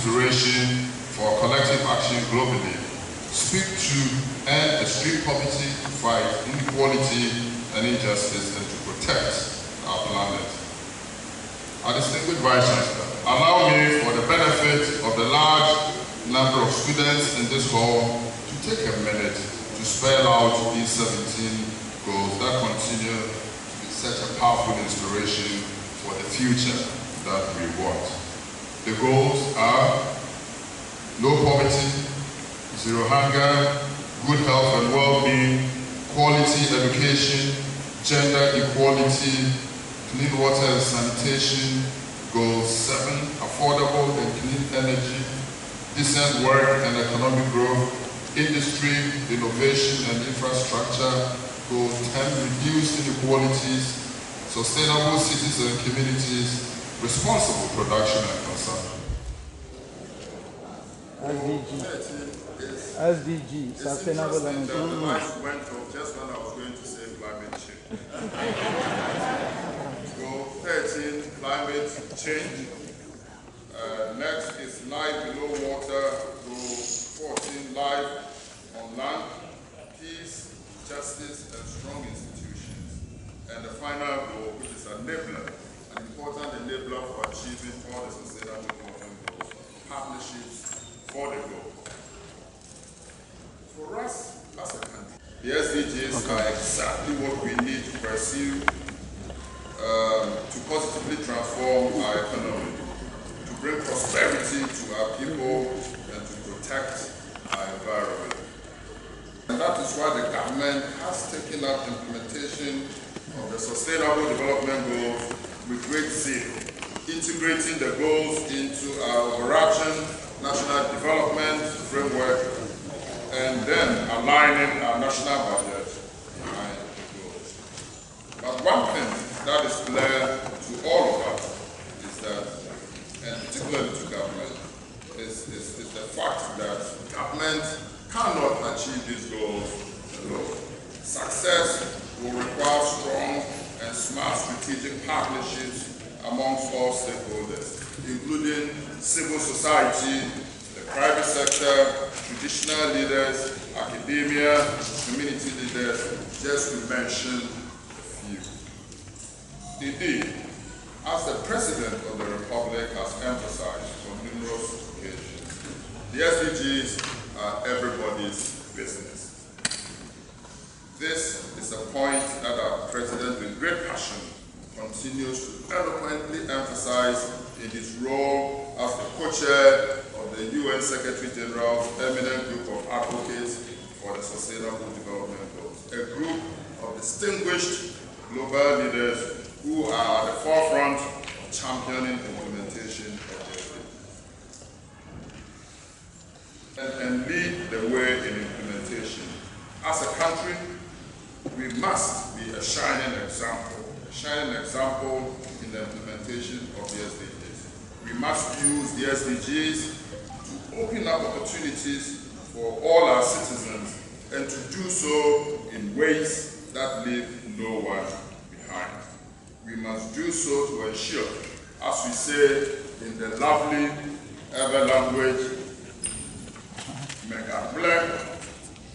inspiration for collective action globally, speak to end extreme poverty, to fight inequality and injustice, and to protect our planet. Our distinguished Vice Chancellor, allow me, for the benefit of the large number of students in this hall, to take a minute to spell out these 17 goals that continue to be such a powerful inspiration for the future that we want. The goals are no poverty, zero hunger, good health and well-being, quality education, gender equality, clean water and sanitation. Goal 7, affordable and clean energy, decent work and economic growth, industry, innovation and infrastructure. Goal 10, reduce inequalities, sustainable cities and communities, responsible production and consumption. SDGs, sustainable and the life went from just when I was going to say climate change. Goal 13, climate change. Next is life below water. Goal 14, life on land, peace, justice, and strong institutions. And the final goal, which is an enabler, an important enabler for achieving all the sustainable development goals, partnerships for the goal. For us as a country, the SDGs are exactly what we need to pursue to positively transform our economy, to bring prosperity to our people, and to protect our environment. And that is why the government has taken up implementation of the Sustainable Development Goals with great zeal, integrating the goals into our overarching national development framework, and then aligning our national budget behind the goals. But one thing that is clear to all of us is that, and particularly to government, is the fact that government cannot achieve these goals alone. Success will require strong and smart strategic partnerships amongst all stakeholders, including civil society, the private sector, traditional leaders, academia, community leaders, just to mention a few. Indeed, as the President of the Republic has emphasized on numerous occasions, the SDGs are everybody's business. This is a point that our President, with great passion, continues to eloquently emphasize in his role as the co-chair of the UN Secretary General's eminent group of advocates for the Sustainable Development Goals, a group of distinguished global leaders who are at the forefront of championing implementation of the SDGs and lead the way in implementation. As a country, we must be a shining example in the implementation of the SDGs. We must use the SDGs to open up opportunities for all our citizens and to do so in ways that leave no one behind. We must do so to ensure, as we say in the lovely Ever language, Mega Black,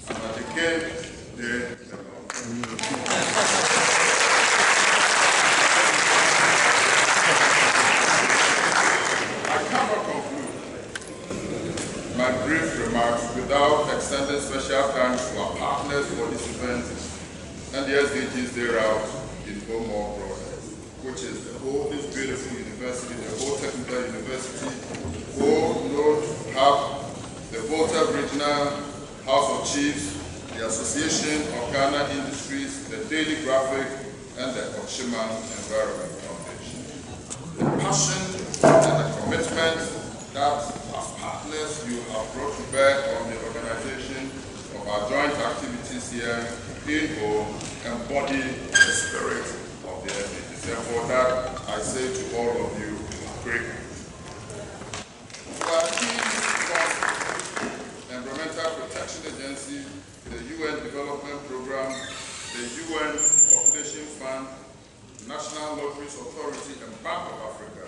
and Adike de I cannot conclude my brief remarks without extending special thanks to our partners for this event and the SDGs thereout in home or abroad, which is this beautiful university, the whole technical university, the Volta Regional House of Chiefs, the Association of Ghana Industries, the Daily Graphic, and the Okshiman Environment Foundation. The passion and the commitment that, as partners, you have brought to bear on the organization of our joint activities here in Go embody the spirit of the SDGs. And for that, I say to all of you, great. To our key sponsors, the Environmental Protection Agency, the UN Development Program, the UN Population Fund, National Lotteries Authority, and Bank of Africa,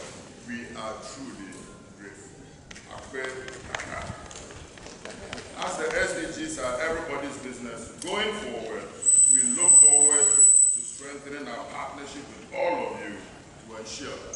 we are truly grateful. As the SDGs are everybody's business, going forward, we look forward to strengthening our partnership with all of you to ensure